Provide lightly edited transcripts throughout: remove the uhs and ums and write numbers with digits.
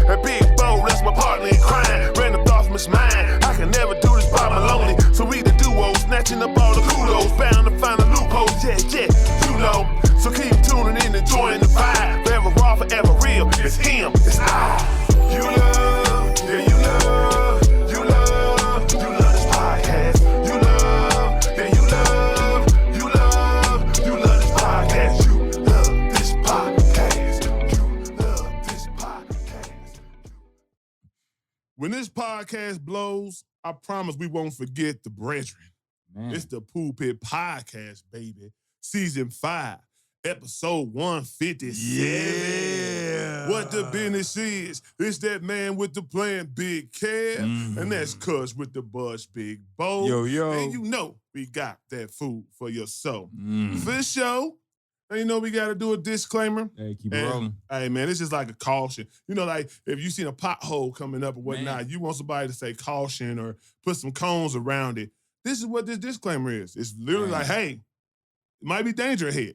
A big bow, that's my partner in crime. Random thoughts miss mine. I can never do this by my lonely. So we the duo, snatching up all the kudos. Bound to find a loophole, yeah, you know. So keep tuning in, enjoying the vibe. Forever raw, forever real. It's him, it's I. You love, yeah, you love this podcast. You love, yeah, you love this podcast. You love this podcast. You love this podcast. When this podcast blows, I promise we won't forget the brethren. Man. It's the Pulpit Podcast, baby. Season 5. Episode 157. Yeah. What the business is. It's that man with the plan, Big Kev. And that's Cuz with the buzz, Big Bo. Yo. And you know we got that food for your soul. For this show, and you know we got to do a disclaimer. Hey, keep it rolling. Hey, man, it's just like a caution. You know, like if you seen a pothole coming up or whatnot, you want somebody to say caution or put some cones around it. This is what this disclaimer is. It's literally like, hey, it might be danger ahead.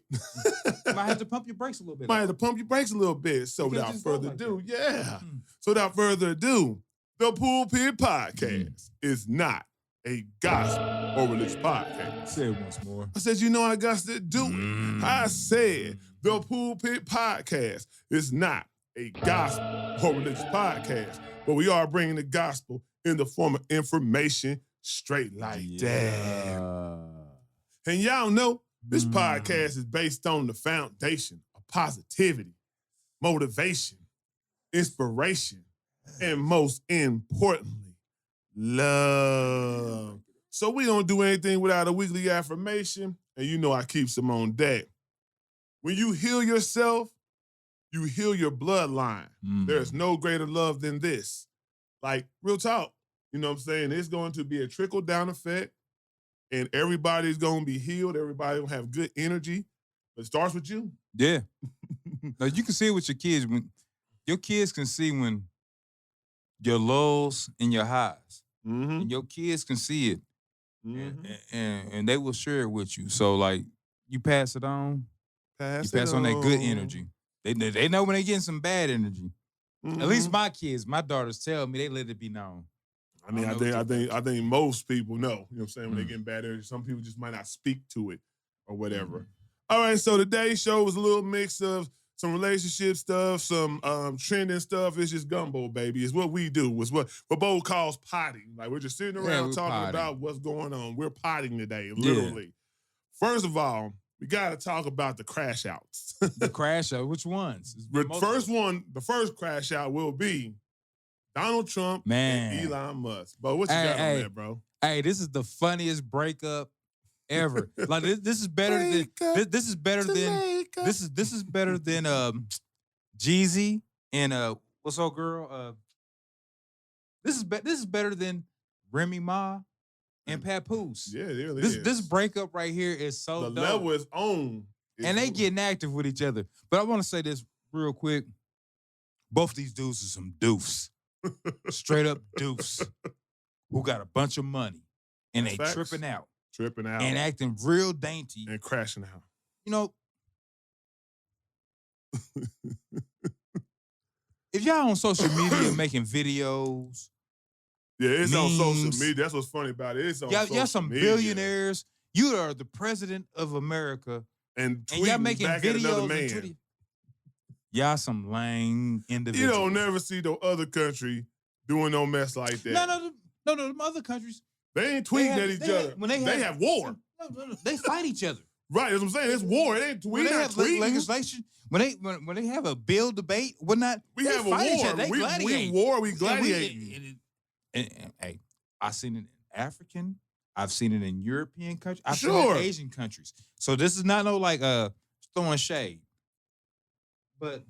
Might have to pump your brakes a little bit. So without further ado, So without further ado, the Pulpit Podcast is not a gospel or religious podcast. Say it once more. I said, you know I got to do it. I said the Pulpit Podcast is not a gospel or religious podcast, but we are bringing the gospel in the form of information straight like that. And y'all know, this podcast is based on the foundation of positivity, motivation, inspiration, and most importantly, love. So we don't do anything without a weekly affirmation, and you know I keep some on deck. When you heal yourself, you heal your bloodline. There's no greater love than this. Like, real talk, you know what I'm saying? It's going to be a trickle-down effect. And everybody's going to be healed. Everybody will have good energy. But it starts with you. Yeah. Now, you can see it with your kids. When your kids can see when your lows and your highs. And your kids can see it. And they will share it with you. So, like, you pass it on. You pass on that good energy. They know when they're getting some bad energy. At least my kids, my daughters tell me, they let it be known. I mean, I think most people know, you know what I'm saying, when they get bad energy. Some people just might not speak to it or whatever. All right, so today's show was a little mix of some relationship stuff, some trending stuff. It's just gumbo, baby. It's what we do. It's what Bo calls potting. Like, we're just sitting around talking about what's going on. We're potting today, literally. Yeah. First of all, we got to talk about the crash outs. The crash out? Which ones? The first crash out will be Donald Trump and Elon Musk. But what you got on that, bro? Hey, this is the funniest breakup ever. Like this is better than this is better than Jeezy and what's up, girl? This is better than Remy Ma and Papoose. Yeah, it really is. Is. This breakup right here is so the dope. level is on. And they getting active with each other. But I want to say this real quick. Both of these dudes are some doofs. Straight up doofs who got a bunch of money and they tripping out and acting real dainty and crashing out. You know, if y'all on social media making videos, it's memes, on social media. That's what's funny about it. It's on social media. Y'all some billionaires. You are the president of America, and y'all making back videos. At man. Y'all some lame individuals. You don't never see no other country doing no mess like that. No, them other countries. They ain't tweeting at each other. When they have war. No, they fight each other. Right, that's what I'm saying. It's war. It ain't tweeting. When they have legislation, when they have a bill debate, whatnot, we have a war. We gladiate. And hey, I've seen it in African. I've seen it in European countries. I've seen it in Asian countries. So this is not no like throwing shade. But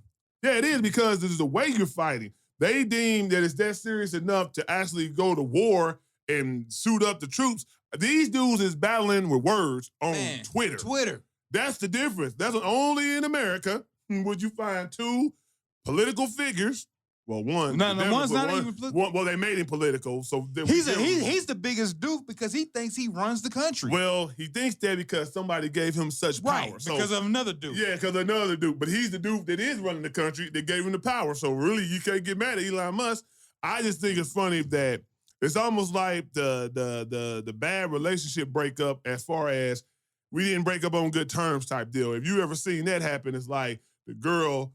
yeah, it is because this is the way you're fighting. They deem that it's that serious enough to actually go to war and suit up the troops. These dudes is battling with words on Twitter. That's the difference. That's only in America would you find two political figures, Well, one. No, one's not even political. Well, they made him political. So he's the biggest duke because he thinks he runs the country. Well, he thinks that because somebody gave him such power. Right, because of another duke. Yeah, because of another duke. But he's the duke that is running the country that gave him the power. So really, you can't get mad at Elon Musk. I just think it's funny that it's almost like the bad relationship breakup as far as we didn't break up on good terms type deal. If you ever seen that happen, it's like the girl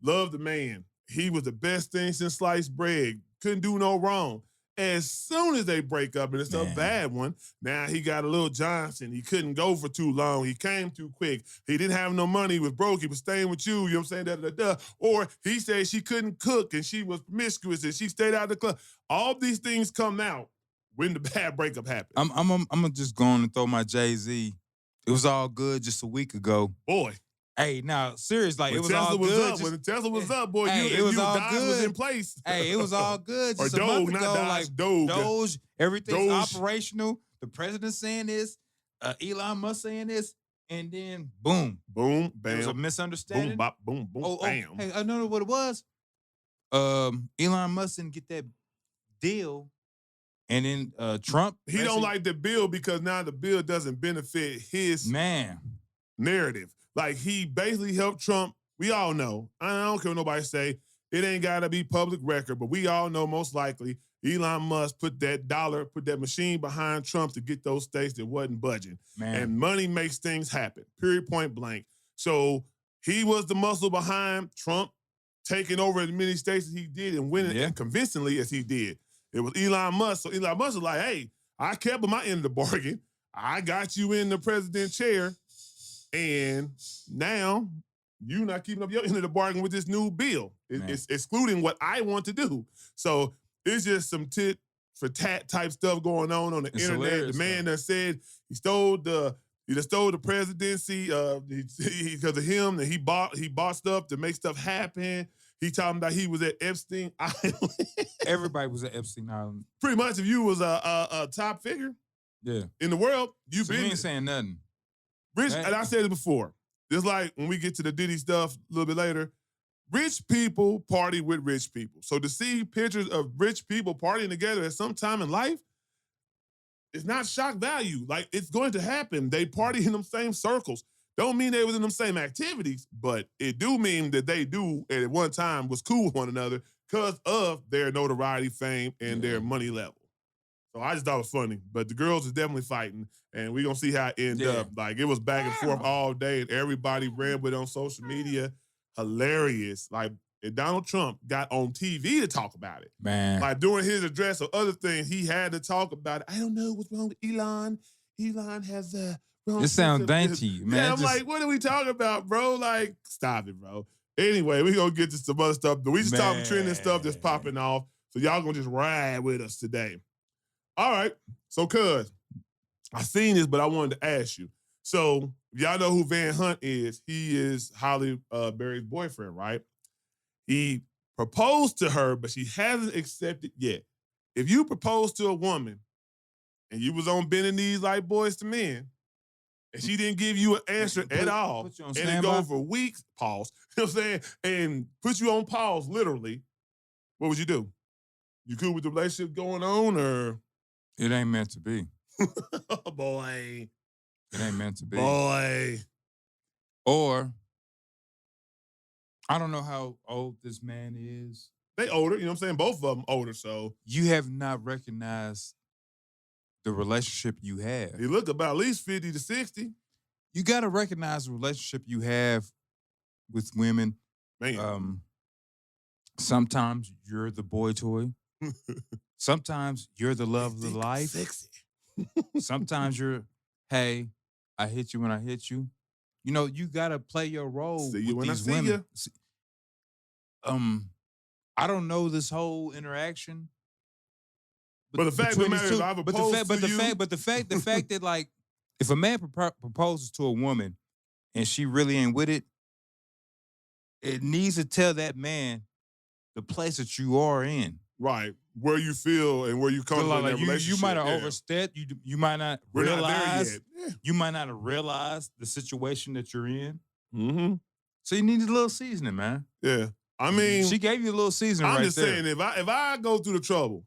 loved the man. He was the best thing since sliced bread. Couldn't do no wrong. As soon as they break up, and it's a bad one, now he got a little Johnson. He couldn't go for too long. He came too quick. He didn't have no money. He was broke. He was staying with you. You know what I'm saying? Or he said she couldn't cook and she was promiscuous and she stayed out of the club. All these things come out when the bad breakup happened. I'm gonna just go on and throw my Jay-Z. It was all good just a week ago. Boy. Hey, now, serious, like, when it was Tesla all was good. up, when the Tesla was up, boy, it was all good. Was in place. Hey, it was all good just or a month Doge, ago. not like Doge. Everything's operational. The president saying this, Elon Musk saying this, and then boom. Boom, bam. It was a misunderstanding. Boom, bop, boom, boom, bam. Hey, I know what it was. Elon Musk didn't get that deal. And then Trump. He don't like the bill because now the bill doesn't benefit his narrative. Like, he basically helped Trump. We all know. I don't care what nobody say. It ain't got to be public record, but we all know most likely Elon Musk put that machine behind Trump to get those states that wasn't budging. And money makes things happen, period, point blank. So he was the muscle behind Trump taking over as many states as he did and winning as convincingly as he did. It was Elon Musk. So Elon Musk was like, hey, I kept my end of the bargain. I got you in the president chair. And now you're not keeping up your end of the bargain with this new bill. It's excluding what I want to do. So it's just some tit for tat type stuff going on the internet. The man that said he stole the presidency because of him, and he bought stuff to make stuff happen. He talking about he was at Epstein Island. Everybody was at Epstein Island. Pretty much, if you was a top figure in the world, you so been. You ain't saying nothing. Rich, and I said it before. Just like when we get to the Diddy stuff a little bit later, rich people party with rich people. So to see pictures of rich people partying together at some time in life, it's not shock value. Like, it's going to happen. They party in them same circles. Don't mean they was in them same activities, but it do mean that they do at one time was cool with one another because of their notoriety, fame, and their money level. So I just thought it was funny. But the girls is definitely fighting, and we're going to see how it ends up. Like, it was back and forth all day, and everybody ran with it on social media. Hilarious. Like, and Donald Trump got on TV to talk about it. Man. Like, during his address or other things, he had to talk about it. I don't know what's wrong with Elon. Elon has it sounds dainty, man. Yeah, I'm like, what are we talking about, bro? Like, stop it, bro. Anyway, we going to get to some other stuff. But we just talking trending stuff that's popping off. So y'all going to just ride with us today. All right. So, cuz, I seen this, but I wanted to ask you. So, y'all know who Van Hunt is. He is Holly Berry's boyfriend, right? He proposed to her, but she hasn't accepted yet. If you propose to a woman and you was on bending knees like boys to men, and she didn't give you an answer at all, and it go for weeks, pause, you know what I'm saying, and put you on pause, literally, what would you do? You cool with the relationship going on, or? It ain't meant to be. Oh, boy. It ain't meant to be. Boy. Or, I don't know how old this man is. They older, you know what I'm saying? Both of them older, so. You have not recognized the relationship you have. He look about at least 50 to 60. You got to recognize the relationship you have with women. Man. Sometimes you're the boy toy. Sometimes you're the love of the life. Sexy. Sometimes you're, hey, I hit you when I hit you. You know, you got to play your role See you with when these I see women. You. I don't know this whole interaction. But the fact no matter if I propose to you. But the fact that, like, if a man proposes to a woman and she really ain't with it, it needs to tell that man the place that you are in. Right. Where you feel and where you come from in that relationship. You might have overstepped. You might not We're realize. not there yet. Yeah. You might not have realized the situation that you're in. Mm-hmm. So you need a little seasoning, man. Yeah. I mean, she gave you a little season right there. I'm just saying, if I go through the trouble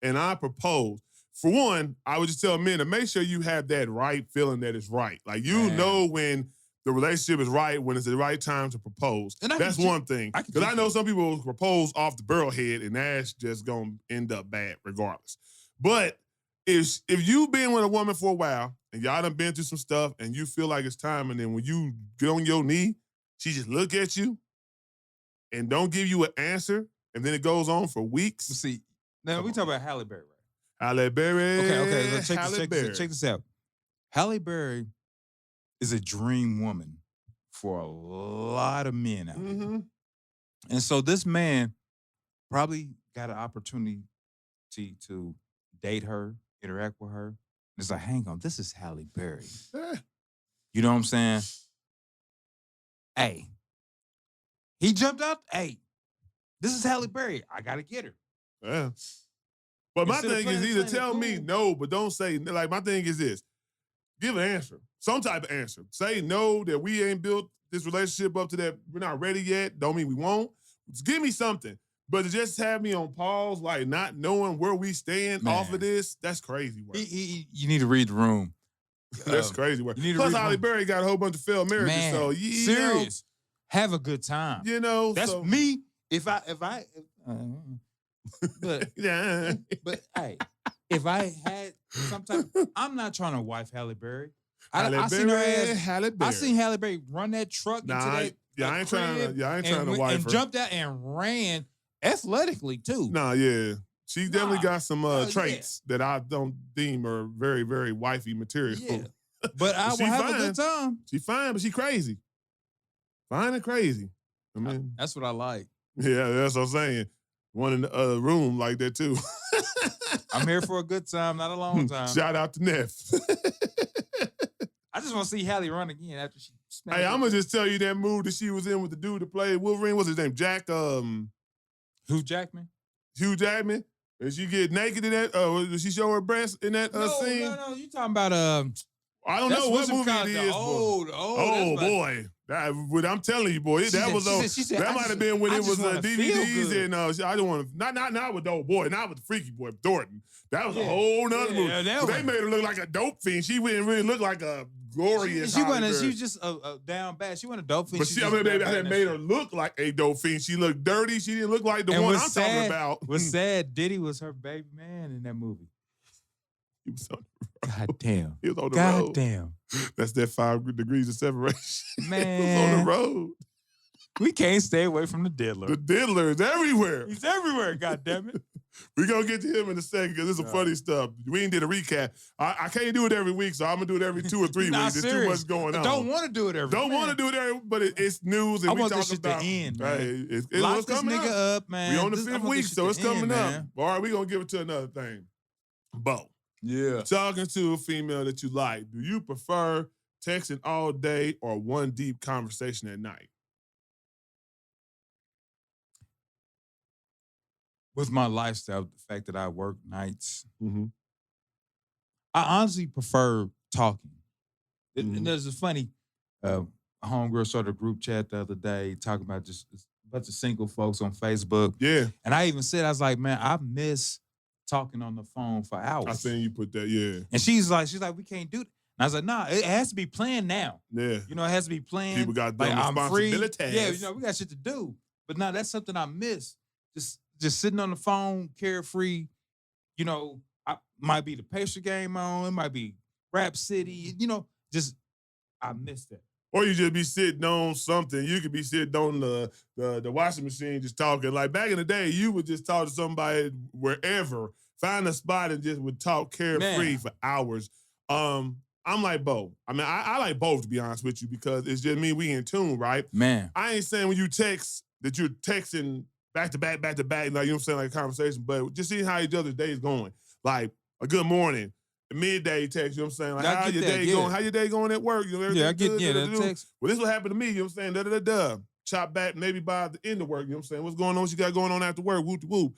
and I propose, for one, I would just tell men to make sure you have that right feeling that it's right. Like, you know when the relationship is right, when it's the right time to propose. And that's one thing. Because I know some people propose off the barrelhead, and that's just going to end up bad regardless. But if you've been with a woman for a while, and y'all done been through some stuff, and you feel like it's time, and then when you get on your knee, she just look at you and don't give you an answer, and then it goes on for weeks. See, now we talk about Halle Berry, right? Halle Berry. Okay. Let's check this out. Halle Berry is a dream woman for a lot of men out there. And so this man probably got an opportunity to date her, interact with her. And it's like, hang on, this is Halle Berry. You know what I'm saying? Hey, he jumped out. Hey, this is Halle Berry. I got to get her. Yeah. But my thing is either tell me no, but don't say, like, my thing is this. Give an answer. Some type of answer. Say no, that we ain't built this relationship up to that. We're not ready yet. Don't mean we won't. Just give me something. But to just have me on pause, like not knowing where we stand off of this, that's crazy work. You need to read the room. That's crazy work. Plus, Halle Berry got a whole bunch of failed marriages. Man, so serious. Have a good time. You know, that's me. But hey, if I had some type, I'm not trying to wife Halle Berry. I seen her ass. Halle Berry. I seen Halle Berry run that truck into that. I ain't trying to wife her. And jumped out and ran athletically too. She definitely got some traits that I don't deem are very, very wifey material. Yeah. But I will have a good time. She fine, but she crazy. Fine and crazy. I mean, that's what I like. Yeah, that's what I'm saying. One in the other room like that too. I'm here for a good time, not a long time. Shout out to Neff. I just want to see Halle run again after she smacked. Hey, I'm gonna just tell you that move that she was in with the dude that played Wolverine. What's his name? Jack. Hugh Jackman. Hugh Jackman. And she get naked in that. Did she show her breast in that scene? No. You talking about I don't know what movie it is. Oh boy. What I'm telling you, boy, that might have been when it was DVDs and I don't want to not with the old boy, not with the freaky boy Thornton. That was a whole nother movie. They made her look like a dope fiend. She wouldn't really look like a glorious. She was just a down bad. She wasn't a dope fiend. But that made her look like a dope fiend. She looked dirty. She didn't look like the one I'm talking about. What's sad? Diddy was her baby man in that movie. He was on the road. God damn. He was on the road. God damn. That's that 5 degrees of separation. Man. He was on the road. We can't stay away from the diddler. The diddler is everywhere. He's everywhere, God damn it. We're going to get to him in a second because this is some funny stuff. We ain't did a recap. I can't do it every week, so I'm going to do it every 2 or 3 weeks. There's too much going on. Don't want to do it every Don't want to do it every but it's news and we talk about. To end, man. Hey, it's Lock this coming nigga up, man. We on the 5th week, so it's coming up. All right, we're going to give it to another thing. Bo. Yeah. Talking to a female that you like, do you prefer texting all day or one deep conversation at night? With my lifestyle, the fact that I work nights, I honestly prefer talking. And there's a funny, a homegirl started a group chat the other day talking about just a bunch of single folks on Facebook. Yeah. And I even said, I was like, man, I miss talking on the phone for hours. I seen you put that, yeah. And she's like, we can't do that. And I was like, nah, it has to be planned now. Yeah. You know, it has to be planned. People got like, responsibilities. Yeah, you know, we got shit to do. But now that's something I miss. Just sitting on the phone, carefree. You know, I might be the Pacer game on. It might be Rap City. You know, I miss that. Or you just be sitting on something. You could be sitting on the washing machine just talking. Like back in the day, you would just talk to somebody wherever, find a spot and just would talk carefree for hours. I'm like Bo. I mean, I like both, to be honest with you, because it's just me, we in tune, right? Man. I ain't saying when you text that you're texting back to back, like, you know what I'm saying, like a conversation, but just seeing how each other's day is going. Like, a good morning, a midday text, you know what I'm saying? Like, how your day going? How your day going at work? You know, I get that text. Well, this is what happened to me, you know what I'm saying? Chop back maybe by the end of work, you know what I'm saying? What's going on? What you got going on after work? Whoop, whoop.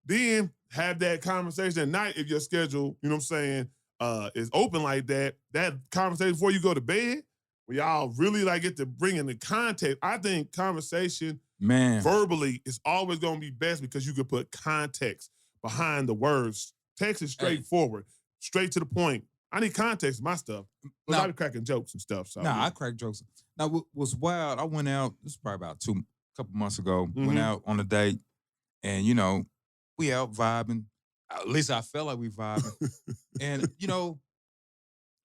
Then have that conversation at night if your schedule, you know what I'm saying, is open like that. That conversation before you go to bed, where y'all really like get to bring in the context. I think conversation Man. Verbally, it's always going to be best because you can put context behind the words. Text is straightforward, straight to the point. I need context in my stuff. But I be cracking jokes and stuff. So, I crack jokes. Now, what was wild, I went out, this was probably about couple months ago, went out on a date, and, we out vibing. At least I felt like we vibing. And,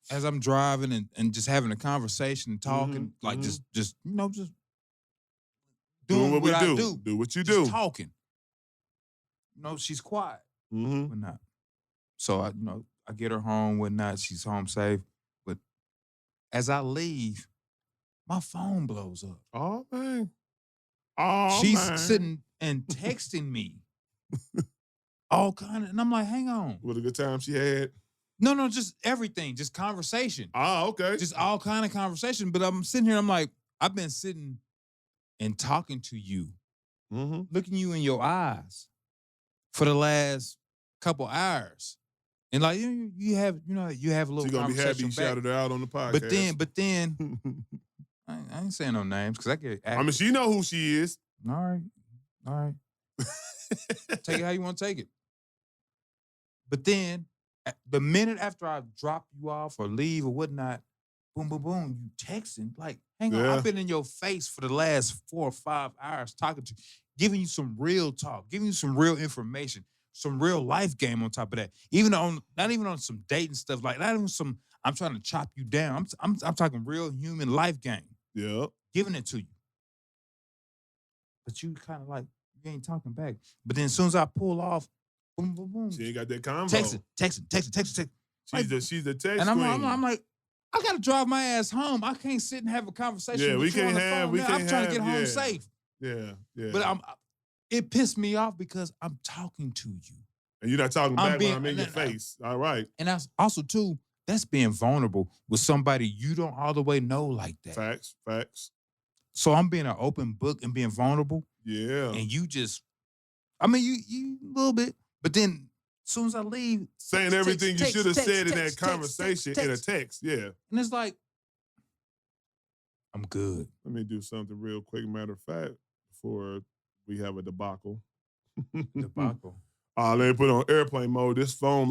as I'm driving and just having a conversation and talking, just doing what I do. Do what you just do. Talking. She's quiet. Whatnot. So I get her home, whatnot. She's home safe. But as I leave, my phone blows up. Oh man. Oh, she's man. sitting and texting me. All kind of, and I'm like, hang on. What a good time she had. No, just everything, just conversation. Oh, okay. Just all kind of conversation. But I'm sitting here, I'm like, I've been sitting and talking to you, looking you in your eyes for the last couple hours. And like you have a little. She's gonna be happy you shouted her out on the podcast. But then I ain't saying no names because I get. I mean, she know who she is. All right. Take it how you want to take it. But then, the minute after I drop you off or leave or whatnot, boom, boom, boom, you texting. Like, hang on, I've been in your face for the last 4 or 5 hours talking to you, giving you some real talk, giving you some real information, some real life game on top of that. Not even on some dating stuff, like not even some, I'm trying to chop you down. I'm talking real human life game. Yeah. Giving it to you. But you kind of like, you ain't talking back. But then as soon as I pull off, boom, boom, boom. She ain't got that combo. Texting. She's the text and queen. I'm like, I gotta drive my ass home. I can't sit and have a conversation. Yeah, with you on the phone. I'm trying to get home yeah. safe. Yeah. But it pissed me off because I'm talking to you. And you're not talking back when I'm in your face. All right. And that's also too, that's being vulnerable with somebody you don't all the way know like that. Facts. So I'm being an open book and being vulnerable. Yeah. And you just, you a little bit, but then as soon as I leave, saying everything you should have said in that conversation in a text. Yeah. And it's like, I'm good. Let me do something real quick. Matter of fact, before we have a debacle. Debacle. Let me put it on airplane mode. This phone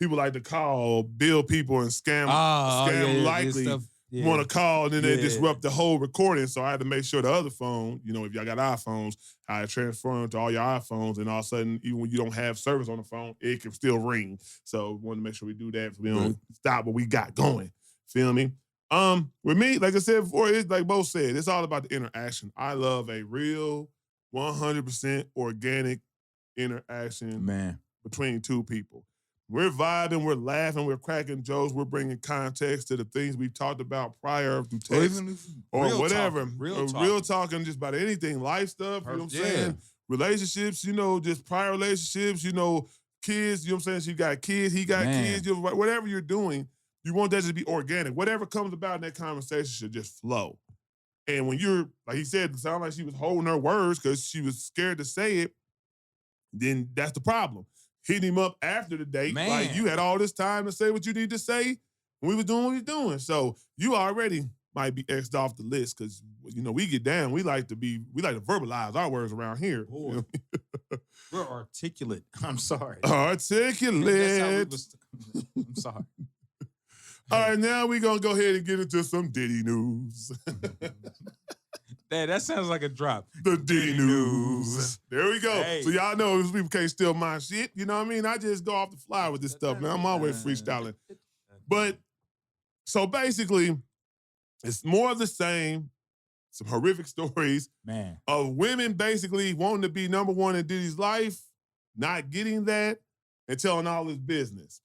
people like to call, bill people and scam likely. Want to call and then they disrupt the whole recording. So I had to make sure the other phone, if y'all got iPhones, I transfer them to all your iPhones, and all of a sudden, even when you don't have service on the phone, it can still ring. So we want to make sure we do that so we don't stop what we got going. Feel me? With me, like I said before, it's like both said, it's all about the interaction. I love a real 100% organic interaction between two people. We're vibing, we're laughing, we're cracking jokes, we're bringing context to the things we talked about prior through text or whatever. Real talking just about anything, life stuff, you know what I'm saying? Relationships, just prior relationships, kids, you know what I'm saying? She got kids, he got kids, whatever you're doing, you want that to be organic. Whatever comes about in that conversation should just flow. And when you're, like he said, it sounded like she was holding her words because she was scared to say it, then that's the problem. Hitting him up after the date. Like, you had all this time to say what you need to say when we was doing what we was doing. So you already might be X'd off the list because, we get down. We like to verbalize our words around here. We're articulate. I'm sorry. Articulate. I'm sorry. All right, now we're going to go ahead and get into some Diddy news. That sounds like a drop. The Diddy news. There we go. Hey. So y'all know people can't steal my shit. You know what I mean? I just go off the fly with this stuff, man. I'm always freestyling. But, so basically, it's more of the same. Some horrific stories of women basically wanting to be number one in Diddy's life, not getting that, and telling all his business.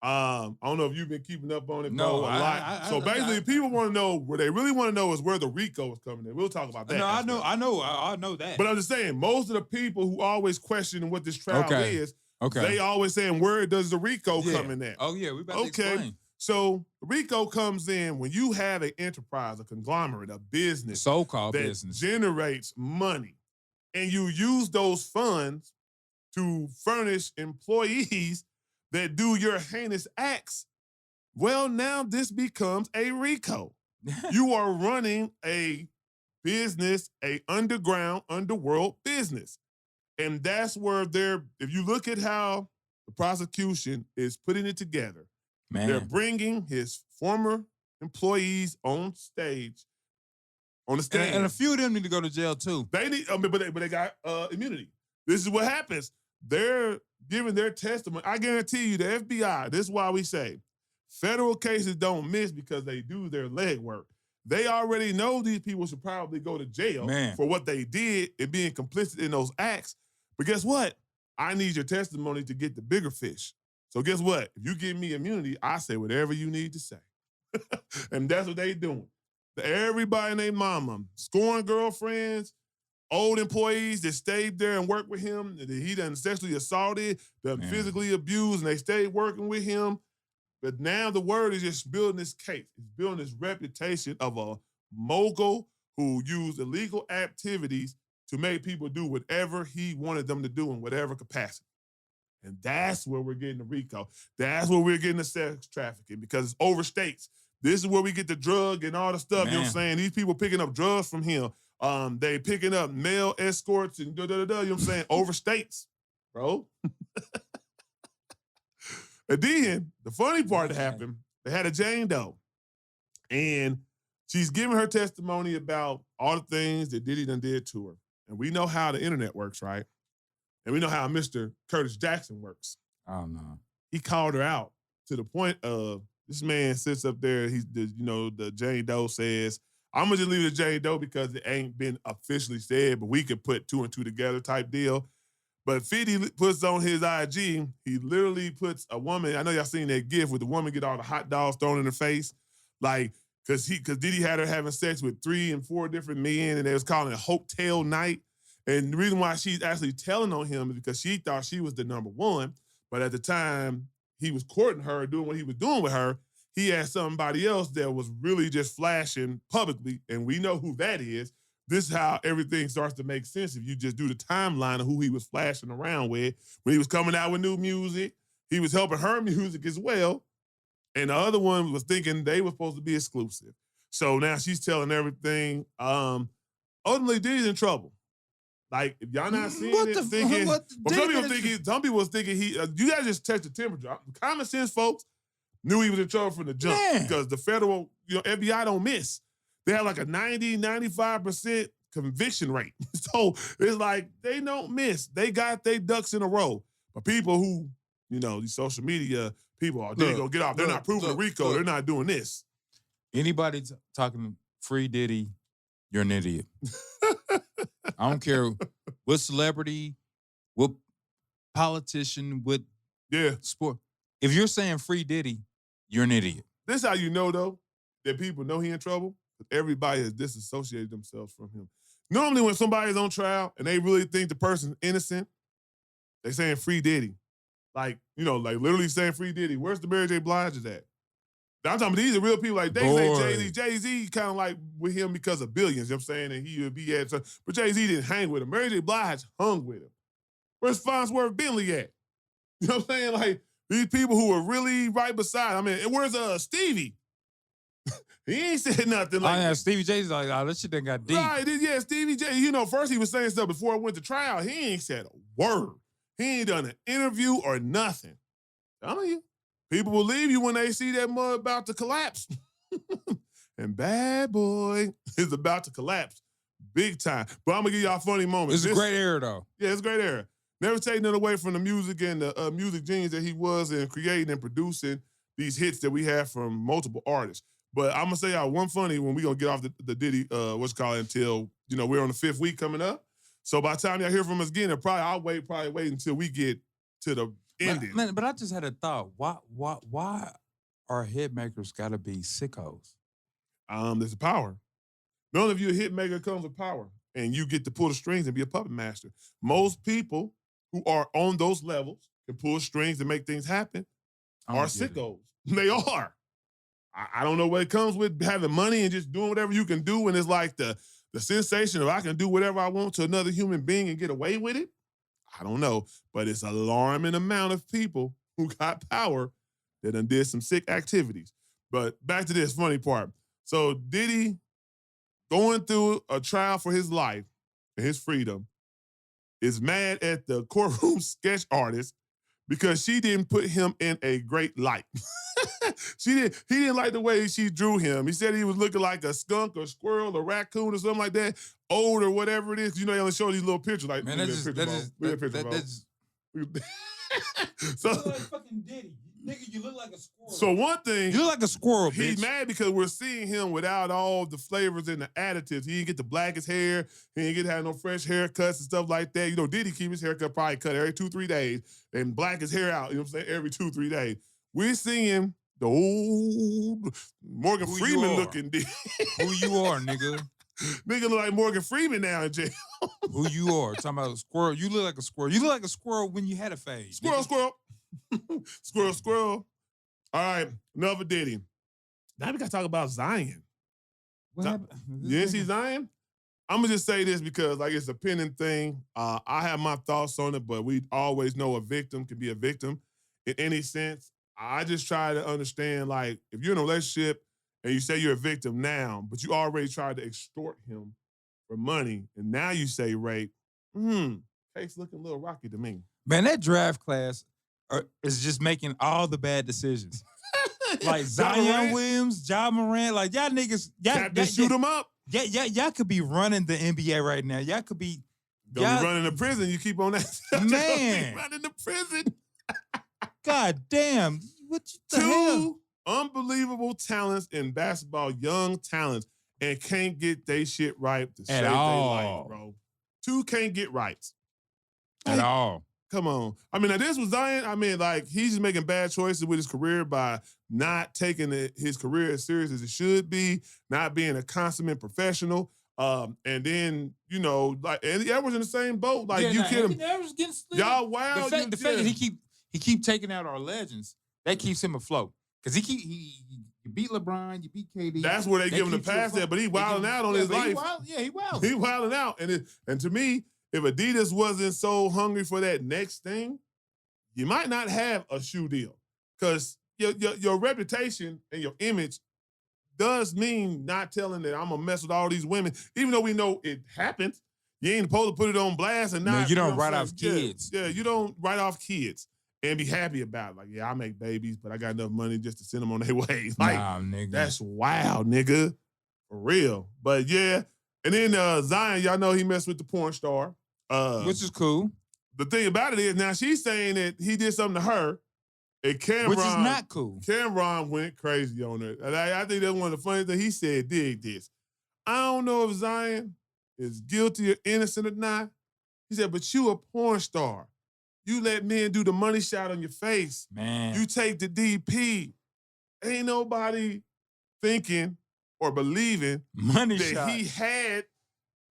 I don't know if you've been keeping up on it, bro, a lot. So basically, people want to know, where they really want to know is where the RICO is coming in. We'll talk about that. No, I know that. But I'm just saying, most of the people who always question what this trial is, they always saying, where does the RICO come in at? Oh, yeah, we about to explain. So RICO comes in when you have an enterprise, a conglomerate, a business, so-called that business, generates money, and you use those funds to furnish employees that do your heinous acts. Well, now this becomes a RICO. You are running a business, a underworld business. And that's where if you look at how the prosecution is putting it together, they're bringing his former employees on stage, on the stand. And a few of them need to go to jail too. They need, but they got immunity. This is what happens. They're giving their testimony. I guarantee you, the FBI, this is why we say, federal cases don't miss because they do their legwork. They already know these people should probably go to jail for what they did and being complicit in those acts. But guess what? I need your testimony to get the bigger fish. So guess what? If you give me immunity, I say whatever you need to say. And that's what they doing. Everybody and their mama, scoring girlfriends, old employees that stayed there and worked with him, that he done sexually assaulted, done physically abused, and they stayed working with him. But now the word is just building this case. It's building this reputation of a mogul who used illegal activities to make people do whatever he wanted them to do in whatever capacity. And that's where we're getting the RICO. That's where we're getting the sex trafficking because it's overstates. This is where we get the drug and all the stuff. You know what I'm saying? These people picking up drugs from him. They picking up male escorts and you know what I'm saying? Overstates, bro. And then the funny part that happened, they had a Jane Doe. And she's giving her testimony about all the things that Diddy done did to her. And we know how the internet works, right? And we know how Mr. Curtis Jackson works. Oh, no. He called her out to the point of this man sits up there. The Jane Doe says, I'm going to just leave it at Jane Doe because it ain't been officially said, but we could put two and two together type deal. But 50 puts on his IG, he literally puts a woman, I know y'all seen that gif with the woman get all the hot dogs thrown in her face. Like, because Diddy had her having sex with 3 and 4 different men, and they was calling it Hotel Night. And the reason why she's actually telling on him is because she thought she was the number one. But at the time he was courting her, doing what he was doing with her, he had somebody else that was really just flashing publicly. And we know who that is. This is how everything starts to make sense if you just do the timeline of who he was flashing around with. When he was coming out with new music, he was helping her music as well. And the other one was thinking they were supposed to be exclusive. So now she's telling everything. Ultimately, Diddy's in trouble. Like, if y'all not seeing some people was thinking you guys just test the temperature. Common sense folks knew he was in trouble from the jump because the federal, FBI don't miss. They have like a 90-95% conviction rate. So it's like they don't miss. They got their ducks in a row. But people who, these social media people are going to get off. They're not proving the RICO. They're not doing this. Anybody talking free Diddy, you're an idiot. I don't care what celebrity, what politician, what sport. If you're saying free Diddy, you're an idiot. This is how you know, though, that people know he in trouble. Everybody has disassociated themselves from him. Normally, when somebody's on trial and they really think the person's innocent, they saying free Diddy. Like literally saying free Diddy. Where's the Mary J. Blige is at? I'm talking about these are real people. Like, they say Jay-Z. Jay-Z kind of like with him because of billions, you know what I'm saying? And he would be at some, but Jay-Z didn't hang with him. Mary J. Blige hung with him. Where's Farnsworth Bentley at? You know what I'm saying? Like, these people who are really right beside. I mean, and where's Stevie? He ain't said nothing like that. Stevie J's like, that shit done got deep. Right, Stevie J. First he was saying stuff before I went to trial. He ain't said a word. He ain't done an interview or nothing. I'm telling you. People believe you when they see that mud about to collapse. And Bad Boy is about to collapse big time. But I'm going to give y'all a funny moment. It's a great era, though. Yeah, it's a great era. Never taking it away from the music and the music genius that he was in creating and producing these hits that we have from multiple artists. But I'm going to say y'all one funny when we're going to get off the Diddy, until, we're on the 5th week coming up. So by the time y'all hear from us again, I'll wait until we get to the ending. But I just had a thought. Why are hit makers got to be sickos? There's a power. None of you a hit maker comes with power, and you get to pull the strings and be a puppet master. Most people who are on those levels can pull strings and make things happen are sickos. They are. I don't know what it comes with having money and just doing whatever you can do, and it's like the sensation of I can do whatever I want to another human being and get away with it. I don't know, but it's an alarming amount of people who got power that done did some sick activities. But back to this funny part. So Diddy going through a trial for his life and his freedom, is mad at the courtroom sketch artist because she didn't put him in a great light. He didn't like the way she drew him. He said he was looking like a skunk or squirrel or raccoon or something like that, old or whatever it is. You know, they only show these little pictures. Like, man, that's so like fucking Diddy. Nigga, you look like a squirrel. So one thing, you look like a squirrel, bitch. He's mad because we're seeing him without all the flavors and the additives. He didn't get the blackest hair. He didn't get to have no fresh haircuts and stuff like that. You know, Diddy keep his haircut probably cut every 2-3 days and black his hair out, you know what I'm saying, every 2-3 days. We're seeing the old Morgan Freeman looking Diddy. Who you are, nigga. Nigga look like Morgan Freeman now in jail. Who you are. Talking about a squirrel. You look like a squirrel. You look like a squirrel when you had a fade. Squirrel, squirrel. Squirrel, squirrel. All right, another Diddy. Now we got to talk about Zion. What happened? You didn't see Zion? I'm going to just say this because, like, it's a pending thing. I have my thoughts on it, but we always know a victim can be a victim in any sense. I just try to understand, like, if you're in a relationship and you say you're a victim now, but you already tried to extort him for money, and now you say rape, case looking a little rocky to me. Man, that draft class is just making all the bad decisions. Like Zion Williams, Ja Morant, like y'all niggas, y'all shoot them up. Yeah, y'all could be running the NBA right now. Y'all could be be running to prison. You keep on that. Man, running to prison. God damn, what the Two hell? Unbelievable talents in basketball, young talents, and can't get they shit right to at save all, their life, bro. Two can't get right at all. Come on. I mean, now this was Zion. I mean, like, he's just making bad choices with his career by not taking his career as serious as it should be, not being a consummate professional. And then, you know, like, and the was in the same boat. Like, you kid him. Y'all wow. The fact that he keep taking out our legends, that keeps him afloat. Because he beat LeBron, you beat KD. That's where they give him the pass at, but he wilding out on his life. He wild. He wilding out. And to me, if Adidas wasn't so hungry for that next thing, you might not have a shoe deal. Because your reputation and your image does mean not telling that I'm going to mess with all these women, even though we know it happens. You ain't supposed to put it on blast and not. No, you don't write off kids. Yeah, you don't write off kids and be happy about it. Like, yeah, I make babies, but I got enough money just to send them on their way. Like, nah, nigga. That's wild, nigga. For real. But yeah. And then Zion, y'all know he messed with the porn star. Which is cool. The thing about it is now she's saying that he did something to her, and Cameron, which is not cool. Cameron went crazy on her. And I think that's one of the funny things he said. Dig this. I don't know if Zion is guilty or innocent or not. He said, but you a porn star. You let men do the money shot on your face. Man. You take the DP. Ain't nobody thinking or believing that he had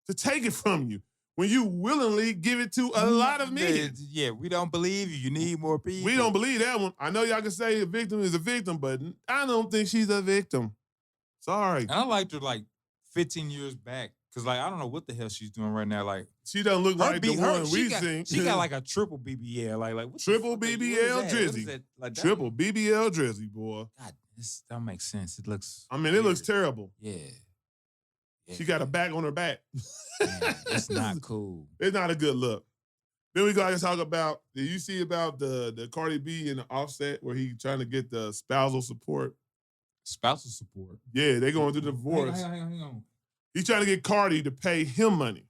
to take it from you when you willingly give it to a lot of men. Yeah, we don't believe you. You need more people. We don't believe that one. I know y'all can say a victim is a victim, but I don't think she's a victim. Sorry. And I liked her like 15 years back. Because, like, I don't know what the hell she's doing right now. Like, she doesn't look like the one we've seen. She got like a triple BBL. Like what triple BBL Drizzy. Like triple BBL Drizzy, boy. God, this don't make sense. It looks. I mean, weird. It looks terrible. Yeah. She got a back on her back. Man, it's not cool. It's not a good look. Then we got to talk about, did you see about the Cardi B and the Offset where he trying to get the spousal support? Spousal support? Yeah, they going through the divorce. Hang on. He's trying to get Cardi to pay him money.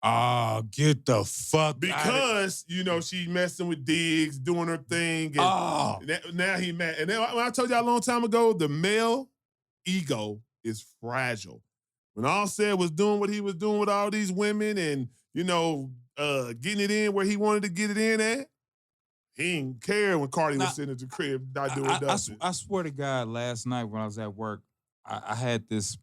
Oh, get the fuck because, you know, she messing with Diggs, doing her thing. And now he mad. And then when I told y'all a long time ago, the male ego is fragile. When Offset was doing what he was doing with all these women and, you know, getting it in where he wanted to get it in at, he didn't care when Cardi was sitting at the crib not doing nothing. I swear to God, last night when I was at work, I had this,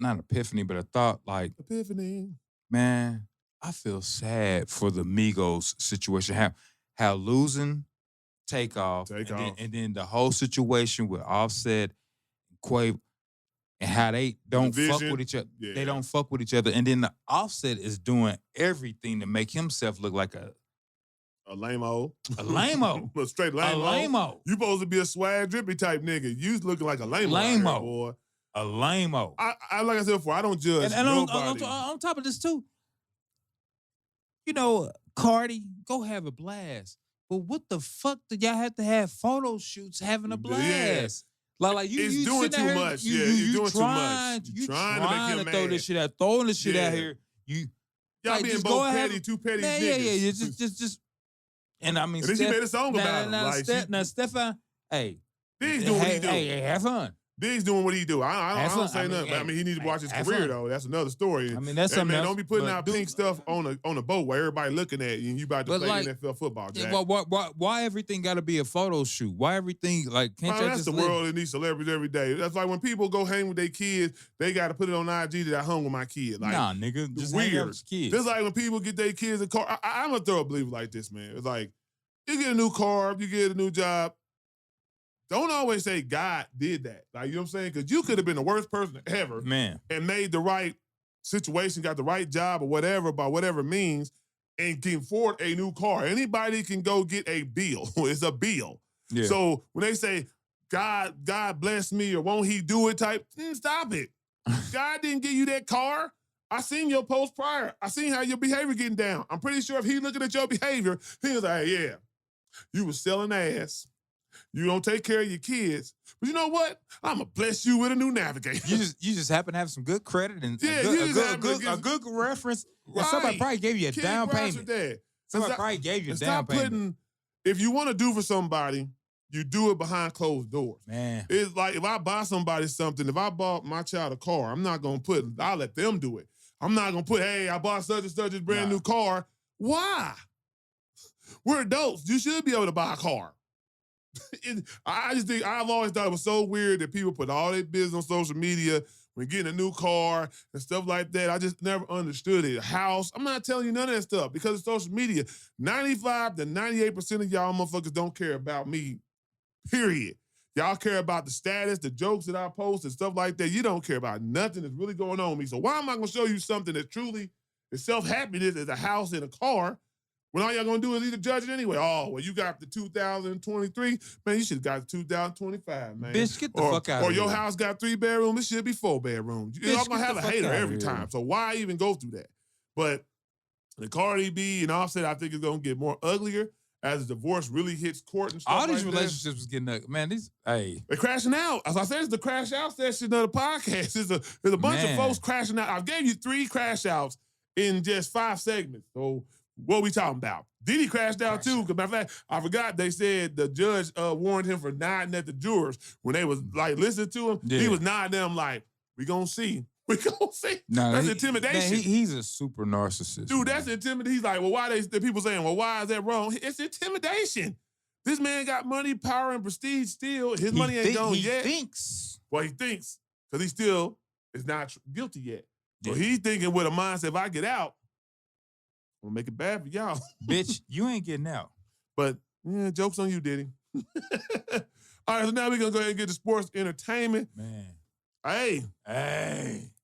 not epiphany, but a thought like, epiphany. Man, I feel sad for the Migos situation. How losing Takeoff, and then the whole situation with Offset, Quavo, and how they don't fuck with each other. Yeah. They don't fuck with each other. And then the Offset is doing everything to make himself look like a lame-o. A lame-o. A straight lame-o. A lame-o. You supposed to be a swag drippy type nigga. You looking like a lame-o. Lame-o. Boy. a lame-o. I like I said before, I don't judge and nobody. On top of this, too, you know, Cardi, go have a blast. But what the fuck did y'all have to have photo shoots having a blast? Like you, it's you doing too here, much. You doing trying, too much. You trying to make him throw mad. this shit out, throwing this shit out here. Y'all being both petty, two petty niggas. Yeah. Just. And I mean, and then she made a song about him. Now, Stefan, hey, Diggs doing what he do. Hey, have fun. Diggs doing what he do. I don't say nothing. But I mean, he needs to watch his career though. That's another story. I mean, that's something else. Don't be putting out pink stuff on a boat where everybody looking at you and you about to play NFL football. Jack. Why everything got to be a photo shoot? Why everything like can't you that's just the world in these celebrities every day. That's like when people go hang with their kids, they got to put it on IG that I hung with my kid. Like, nah, nigga, just weird. hang out with your kids. Just like when people get their kids a car. I'm a thorough believer like this, man. It's like you get a new car, you get a new job. Don't always say God did that. Like, you know what I'm saying? Because you could have been the worst person ever. Man. And made the right situation, got the right job or whatever, by whatever means, and can afford a new car. Anybody can go get a bill. It's a bill. Yeah. So when they say, God bless me or won't he do it type, stop it. God didn't give you that car. I seen your post prior. I seen how your behavior getting down. I'm pretty sure if he looking at your behavior, he was like, yeah, you was selling ass. You don't take care of your kids. But you know what? I'm going to bless you with a new navigator. You just happen to have some good credit and a good reference. Right. And somebody probably gave you a down payment. Somebody probably gave you a down payment. If you want to do for somebody, you do it behind closed doors. Man. It's like if I buy somebody something, if I bought my child a car, I'll let them do it. I'm not going to put, hey, I bought such and such this brand new car. Why? We're adults. You should be able to buy a car. I just think I've always thought it was so weird that people put all their business on social media when getting a new car and stuff like that. I just never understood it. House, I'm not telling you none of that stuff because of social media. 95 to 98% of y'all motherfuckers don't care about me, period. Y'all care about the status, the jokes that I post and stuff like that. You don't care about nothing that's really going on with me. So why am I going to show you something that truly is self-happiness as a house and a car when all y'all gonna do is either judge it anyway? Oh, well, you got the 2023. Man, you should have got the 2025, man. Bitch, get the fuck out of here. Or your house got 3 bedrooms. It should be 4 bedrooms. You're all gonna have a hater every time. So why even go through that? But the Cardi B and Offset, I think, is gonna get more uglier as the divorce really hits court and stuff. All these like relationships was getting ugly. Man, they're crashing out. As I said, it's the crash out session of the podcast. There's a bunch of folks crashing out. I gave you 3 crash outs in just 5 segments. So what we talking about? Diddy crashed out too. Because matter of fact, I forgot they said the judge warned him for nodding at the jurors when they was like listening to him. Yeah. He was nodding them like, we gonna see. We gonna see. No, that's intimidation. Man, he's a super narcissist. Dude, that's intimidation. He's like, well, why the people saying, well, why is that wrong? It's intimidation. This man got money, power, and prestige still. His money ain't gone yet. He thinks. Well, he thinks. Because he still is not guilty yet. So he's thinking with a mindset, if I get out, I'm gonna make it bad for y'all. Bitch, you ain't getting out. But, yeah, joke's on you, Diddy. All right, so now we're gonna go ahead and get to sports entertainment. Man. Hey.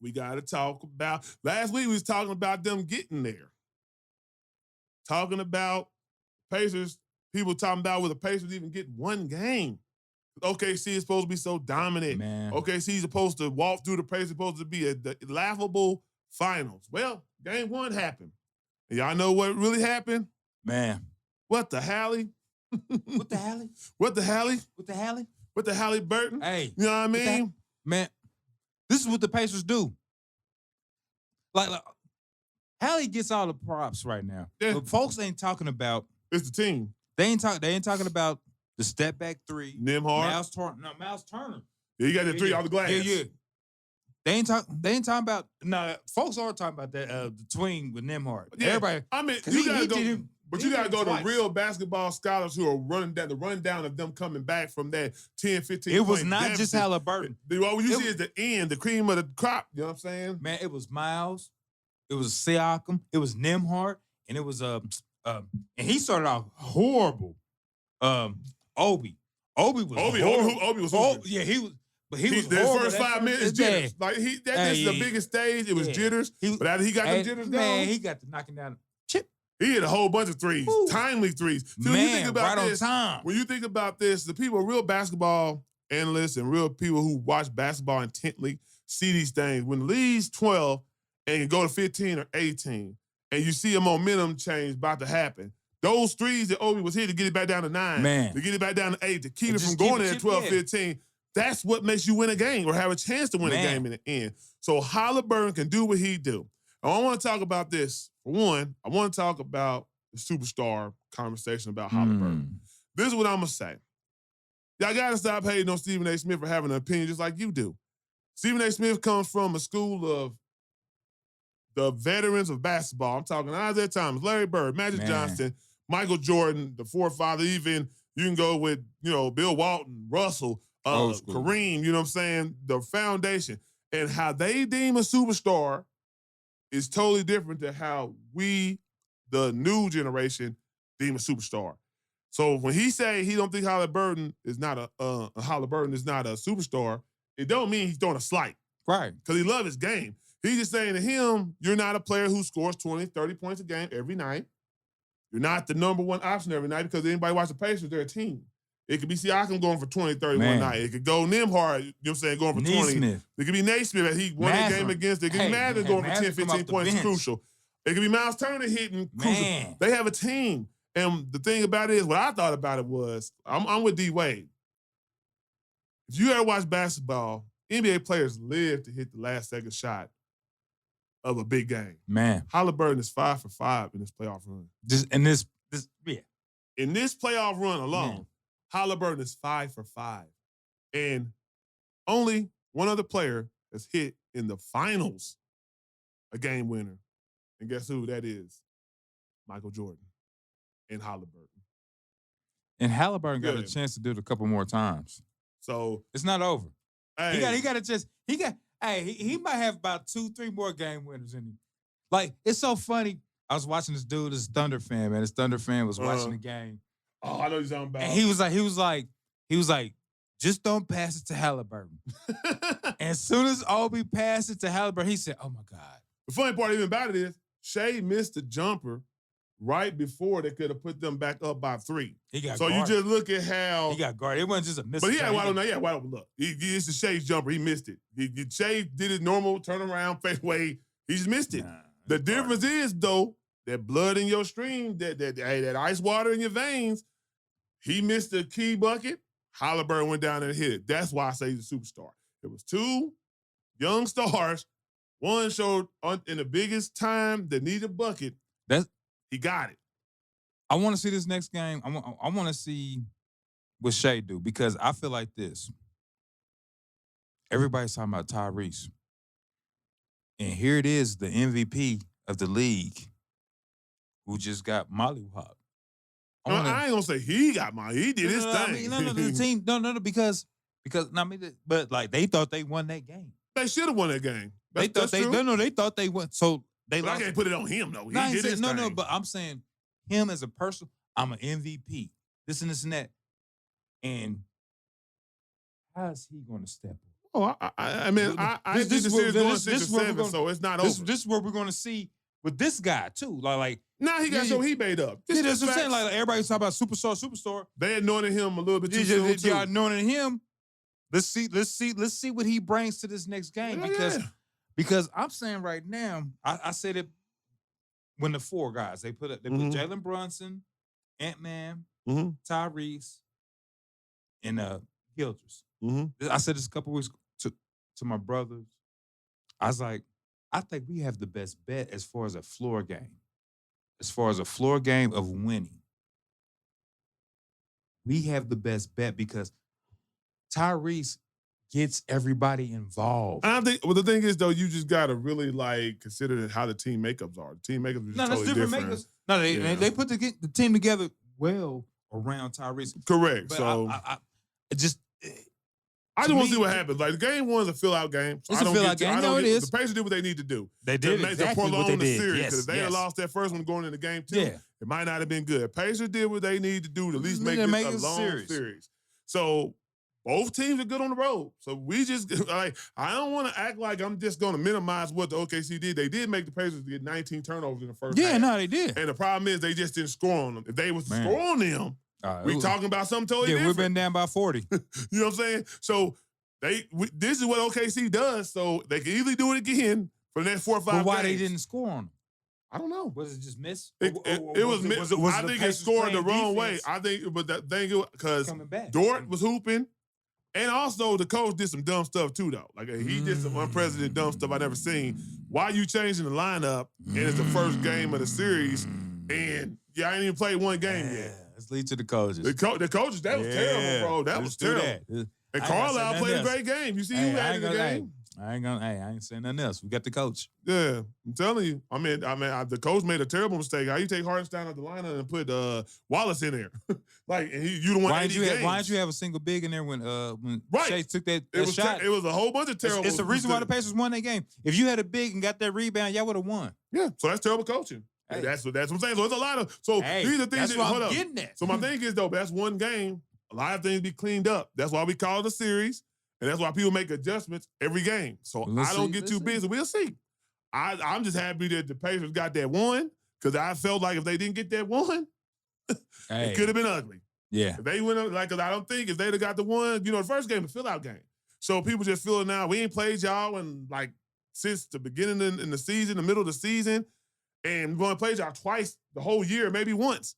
We gotta talk about, last week we was talking about them getting there. Talking about Pacers, people talking about will the Pacers even get one game? OKC is supposed to be so dominant. Man. OKC is supposed to walk through the Pacers, supposed to be a laughable finals. Well, game 1 happened. And y'all know what really happened? Man. What the Hallie? What the Hallie? What the Hallie? What the Hallie? What the Hallie Burton? Hey. You know what I mean? Man, this is what the Pacers do. Like Hallie gets all the props right now. Yeah. But folks ain't talking about. It's the team. They ain't talking about the step back 3. Nembhard. Miles Turner. Yeah, you got that 3 off the glass. Yeah. They ain't talking about. No, folks are talking about that the tween with Nembhard. Yeah. Everybody. I mean, you gotta go. But you got to go to real basketball scholars who are running down the rundown of them coming back from that 10, 15 It was not just Halliburton. What you see is the end, the cream of the crop. You know what I'm saying? Man, it was Miles. It was Siakam. It was Nembhard. And it was and he started off horrible. Obi was horrible. Obi was horrible. Yeah, he was. But he was the horrible. First 5 minutes jitters. Like this is the biggest stage. It was jitters. But after he got them jitters down, man, he got the knocking down. Chip. He hit a whole bunch of threes, timely threes. So man, when you think about on time. When you think about this, the people real basketball analysts and real people who watch basketball intently see these things. When the league's 12 and you go to 15 or 18, and you see a momentum change about to happen, those threes that Obi was here to get it back down to 9, to get it back down to 8, to keep it from going there at 12, 15, that's what makes you win a game or have a chance to win a game in the end. So Halliburton can do what he do. And I want to talk about this. For one, I want to talk about the superstar conversation about Halliburton. This is what I'm going to say. Y'all got to stop hating on Stephen A. Smith for having an opinion just like you do. Stephen A. Smith comes from a school of the veterans of basketball. I'm talking Isaiah Thomas, Larry Bird, Magic Johnson, Michael Jordan, the forefather. Even you can go with, Bill Walton, Russell, Kareem, you know what I'm saying? The foundation. And how they deem a superstar is totally different than how we, the new generation, deem a superstar. So when he say he don't think Halliburton is not a superstar, it don't mean he's throwing a slight. Right. Because he loves his game. He's just saying to him, you're not a player who scores 20, 30 points a game every night. You're not the number one option every night because anybody watch the Pacers, they're a team. It could be Siakam going for 20, 30 one night. It could go Nembhard, you know what I'm saying, going for 20. Smith. It could be Naismith. He won that game against. It could be Madden going for 10, 15 points. It's crucial. It could be Miles Turner hitting. Crucial. They have a team. And the thing about it is, what I thought about it was, I'm with D. Wade. If you ever watch basketball, NBA players live to hit the last second shot of a big game. Halliburton is 5 for 5 in this playoff run. In this playoff run alone, Halliburton is 5 for 5. And only one other player has hit in the finals a game winner. And guess who that is? Michael Jordan and Halliburton. And Halliburton got a chance to do it a couple more times. So it's not over. Hey, he got a chance. He might have about 2-3 more game winners in him. Like, it's so funny. I was watching this dude, this Thunder fan, man. This Thunder fan was watching the game. Oh, I know you're talking about. And he was like, just don't pass it to Halliburton. And as soon as Obi passed it to Halliburton, he said, oh my God. The funny part even about it is, Shea missed the jumper right before they could have put them back up by 3. He got guarded. You just look at how he got guarded. It wasn't just a miss. But he had wide open look. It's the Shea's jumper. He missed it. Shea did his normal turnaround fadeaway. He just missed it. The difference is, though, that blood in your stream, that ice water in your veins, he missed the key bucket. Halliburton went down and hit it. That's why I say he's a superstar. It was 2 young stars. One showed in the biggest time that needed a bucket. He got it. I want to see this next game. I want to see what Shea do, because I feel like this. Everybody's talking about Tyrese. And here it is, the MVP of the league, who just got mollywopped. I ain't gonna say he got he did his thing. The team, because but like they thought they won that game. They should have won that game. They thought they won. So they lost. I can't put it on him though. He did his thing. No, but I'm saying him as a person, I'm an MVP. This and this and that. And how is he going to step up? Oh, I mean, I this is going 6-7, so it's not over. This is what we're going to see with this guy too. Like now he got so he made up. That's what I'm saying. Like everybody's talking about superstar. They anointed him a little bit too soon too. Y'all anointed him. Let's see what he brings to this next game, because I'm saying right now, I said it when the 4 guys they put Jalen Brunson, Ant-Man, Tyrese, and Gilders. I said this a couple weeks to my brothers. I was like, I think we have the best bet as far as a floor game. As far as a floor game of winning. We have the best bet because Tyrese gets everybody involved. I think the thing is though, you just gotta really consider how the team makakeups are. The team makeups are just totally different. Makeups. No, they put the team together well around Tyrese. Correct. But so I just want to see what happens. Like the game 1's a fill-out game. So it's a fill-out game. No, it is. The Pacers did what they need to do. They did exactly what they did. Series, because if they had lost that first one going into game 2, it might not have been good. Pacers did what they need to do to at least make this a long series. So both teams are good on the road. So we just I don't want to act like I'm just going to minimize what the OKC did. They did make the Pacers get 19 turnovers in the first half. No, they did. And the problem is they just didn't score on them. If they was to score on them, We talking about something totally different. We've been down by 40. You know what I'm saying? So this is what OKC does. So they can easily do it again for the next 4 or 5 But why games. they didn't score on them? I don't know. Was it just miss? It was miss. I think it scored the wrong way. I think, but that thing because Dort was hooping, and also the coach did some dumb stuff too, though. Like he did some unprecedented dumb stuff I never seen. Why you changing the lineup? And it's the first game of the series, and I ain't even played one game yet. Let's lead to the coaches. The coaches, that was terrible, bro. That was terrible. And Carlisle played a great game. You see who had in the game? I ain't saying nothing else. We got the coach. Yeah, I'm telling you. I mean, the coach made a terrible mistake. How you take Hartenstein out the lineup and put Wallace in there? And you don't want why didn't you have a single big in there when Shea took that shot? It was a whole bunch of terrible. It's the reason why the Pacers won that game. If you had a big and got that rebound, y'all would have won. Yeah, so that's terrible coaching. Hey. That's what I'm saying. So it's a lot of these are things that's what I'm getting at. So my thing is though, that's one game. A lot of things be cleaned up. That's why we call it a series. And that's why people make adjustments every game. So I don't get too busy. We'll see. I'm just happy that the Pacers got that one because I felt like if they didn't get that one, it could have been ugly. Yeah. If they went up, because I don't think if they'd have got the one, the first game, the fill-out game. So people just feeling now, we ain't played y'all since the beginning in the season, the middle of the season, and we're going to play y'all twice the whole year, maybe once.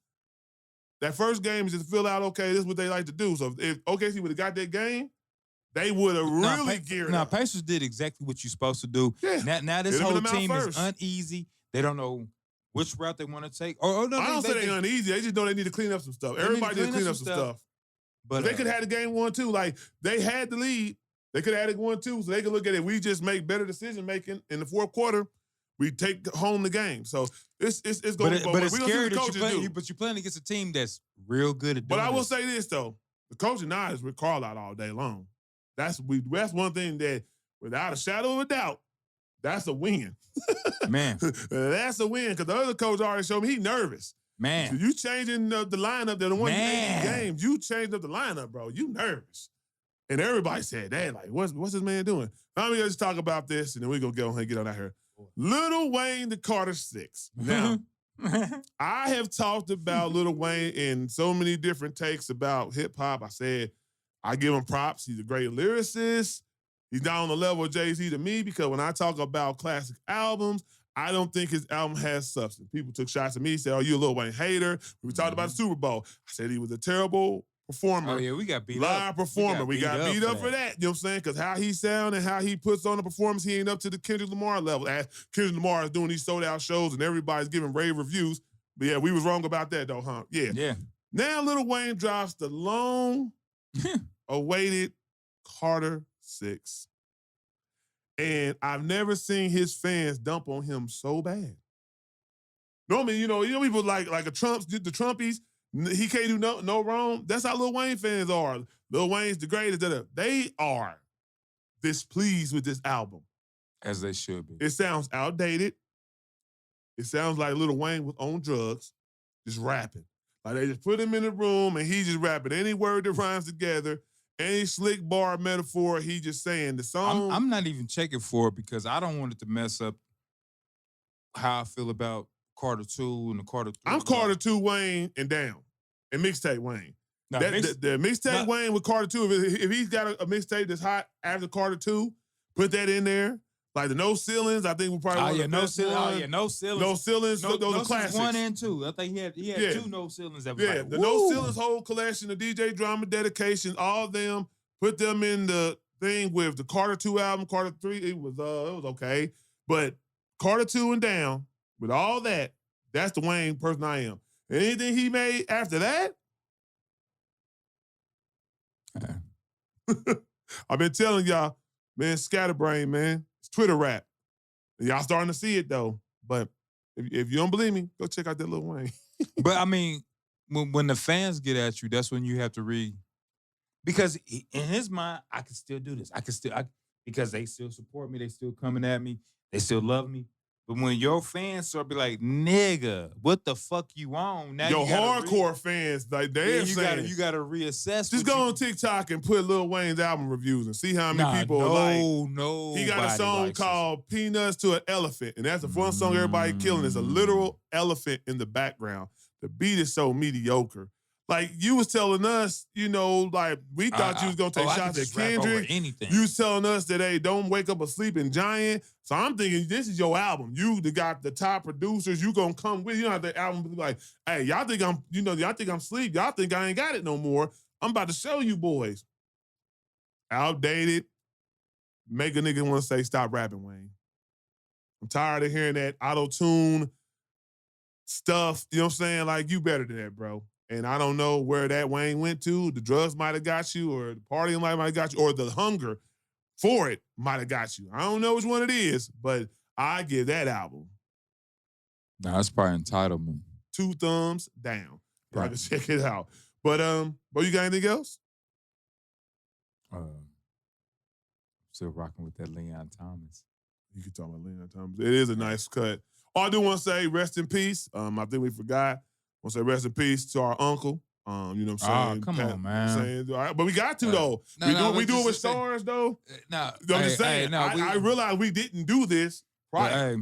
That first game is just fill out, okay, this is what they like to do. So if OKC would have got that game, they would have really geared up. Pacers did exactly what you're supposed to do. Yeah. Now this whole team is uneasy. They don't know which route they want to take. No, I don't say they're uneasy. They just know they need to clean up some stuff. Everybody need to clean up some stuff. But they could have had the game 1-2. Like, they had the lead. They could have had it 1-2, so they could look at it. We just make better decision-making in the fourth quarter. We take home the game. So it's going to go. But it's scary that you're playing against a team that's real good at doing But I will say this, though. The coaching now is with Carlisle all day long. That's one thing that, without a shadow of a doubt, that's a win. Man. That's a win, because the other coach already showed me he's nervous. Man. So you changing the lineup that the one games, you changed up the lineup, bro. You nervous. And everybody said that, like, what's this man doing? Now we're going to just talk about this, and then we're going to go ahead and get on out here. Lil Wayne the Carter 6. Now, I have talked about Lil Wayne in so many different takes about hip-hop. I said, I give him props. He's a great lyricist. He's not on the level of Jay-Z to me because when I talk about classic albums, I don't think his album has substance. People took shots at me, said, you a Lil Wayne hater. We talked about the Super Bowl. I said he was a terrible performer. Oh, yeah, we got beat up. Live performer. We got beat up for that. You know what I'm saying? Because how he sound and how he puts on the performance, he ain't up to the Kendrick Lamar level. As Kendrick Lamar is doing these sold-out shows and everybody's giving rave reviews. But yeah, we was wrong about that though, huh? Yeah. Now Lil Wayne drops the long-awaited Carter 6. And I've never seen his fans dump on him so bad. Normally, people like the Trumpies, he can't do no wrong. That's how Lil Wayne fans are. Lil Wayne's the greatest. They are displeased with this album. As they should be. It sounds outdated. It sounds like Lil Wayne was on drugs, just rapping. Like they just put him in the room and he just rapping. Any word that rhymes together, any slick bar metaphor, he just saying the song. I'm not even checking for it because I don't want it to mess up how I feel about Carter 2 and the Carter 3. I'm Carter 2 Wayne and down. And mixtape Wayne. No, the mixtape Wayne with Carter 2, if he's got a mixtape that's hot after Carter 2, put that in there. Like the No Ceilings, I think we probably No Ceilings. No Ceilings, those are classics. 1 and 2. I think he had 2 No Ceilings. That was the No Ceilings whole collection, the DJ Drama dedications, all of them, put them in the thing with the Carter 2 album, Carter 3, it was okay. But Carter 2 and down, with all that, that's the Wayne person I am. Anything he made after that? I've been telling y'all, man, scatterbrain, man. It's Twitter rap. And y'all starting to see it, though. But if you don't believe me, go check out that Lil Wayne. But, I mean, when the fans get at you, that's when you have to read. Because in his mind, I can still do this. Because they still support me. They still coming at me. They still love me. But when your fans start be like, nigga, what the fuck you on? Now your hardcore fans, like they're saying. You gotta reassess. Just go on TikTok and put Lil Wayne's album reviews and see how many people like. No, he got a song called Peanuts to an Elephant. And that's the one song everybody killing. There's a literal elephant in the background. The beat is so mediocre. Like, you was telling us, you know, like, we thought you was going to take shots at Kendrick. Anything. You was telling us that, hey, don't wake up a sleeping giant. So I'm thinking this is your album. You got the top producers. You going to come with. You don't have the album be like, hey, y'all think I'm asleep. Y'all think I ain't got it no more. I'm about to show you boys. Outdated. Make a nigga want to say, stop rapping, Wayne. I'm tired of hearing that auto-tune stuff. You know what I'm saying? Like, you better than that, bro. And I don't know where that Wayne went to. The drugs might have got you, or the partying might have got you, or the hunger for it might have got you. I don't know which one it is, but I give that album. Nah, that's probably entitlement. 2 thumbs down. Right. I can check it out. But you got anything else? Still rocking with that Leon Thomas. You can talk about Leon Thomas. It is a nice cut. Oh, I do want to say rest in peace. I think we forgot. I want to say rest in peace to our uncle. You know what I'm saying? Come on, man. All right, but we got to, though. We do it with stars, though. No, I'm just saying. I realized we didn't do this prior.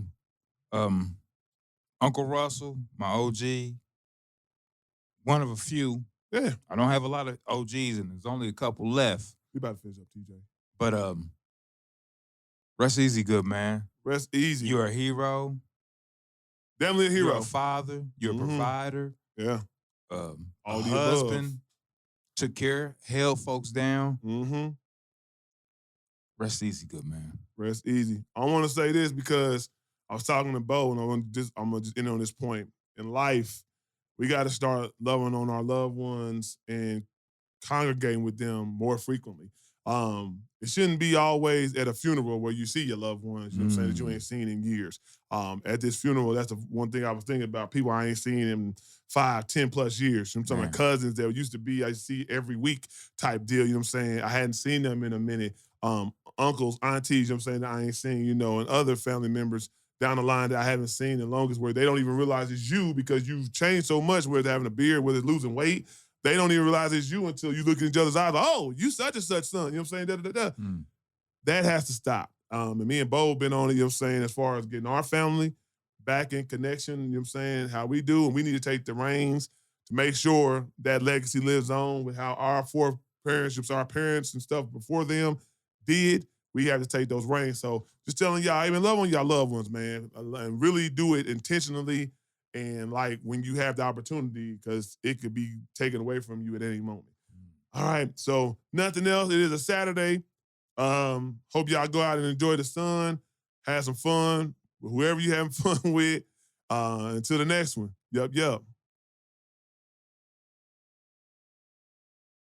Uncle Russell, my OG, one of a few. Yeah. I don't have a lot of OGs, and there's only a couple left. We about to finish up, TJ. But rest easy, good man. Rest easy. You're a hero. Definitely a hero. You're a father. You're a provider. Yeah. All the husband. above. Took care, held folks down. Mm-hmm. Rest easy, good man. Rest easy. I want to say this because I was talking to Bo, and I'm gonna just end on this point. In life, we got to start loving on our loved ones and congregating with them more frequently. It shouldn't be always at a funeral where you see your loved ones, you know what I'm saying, that you ain't seen in years. At this funeral, that's the one thing I was thinking about. People I ain't seen in 5, 10 plus years. You know what I'm saying? My cousins that used to be, I see every week type deal, you know what I'm saying? I hadn't seen them in a minute. Uncles, aunties, you know what I'm saying, that I ain't seen, you know, and other family members down the line that I haven't seen the longest, where they don't even realize it's you because you've changed so much, whether it's having a beard, whether it's losing weight. They don't even realize it's you until you look in each other's eyes. Like, oh, you such and such son. You know what I'm saying? That has to stop. And me and Bo have been on it, you know what I'm saying, as far as getting our family back in connection, you know what I'm saying, how we do. And we need to take the reins to make sure that legacy lives on with how our foreparents, our parents and stuff before them did. We have to take those reins. So just telling y'all, even love on y'all loved ones, man. And really do it intentionally. And like when you have the opportunity, because it could be taken away from you at any moment. All right, so nothing else. It is a Saturday. Hope y'all go out and enjoy the sun, have some fun with whoever you having fun with. Until the next one. Yup.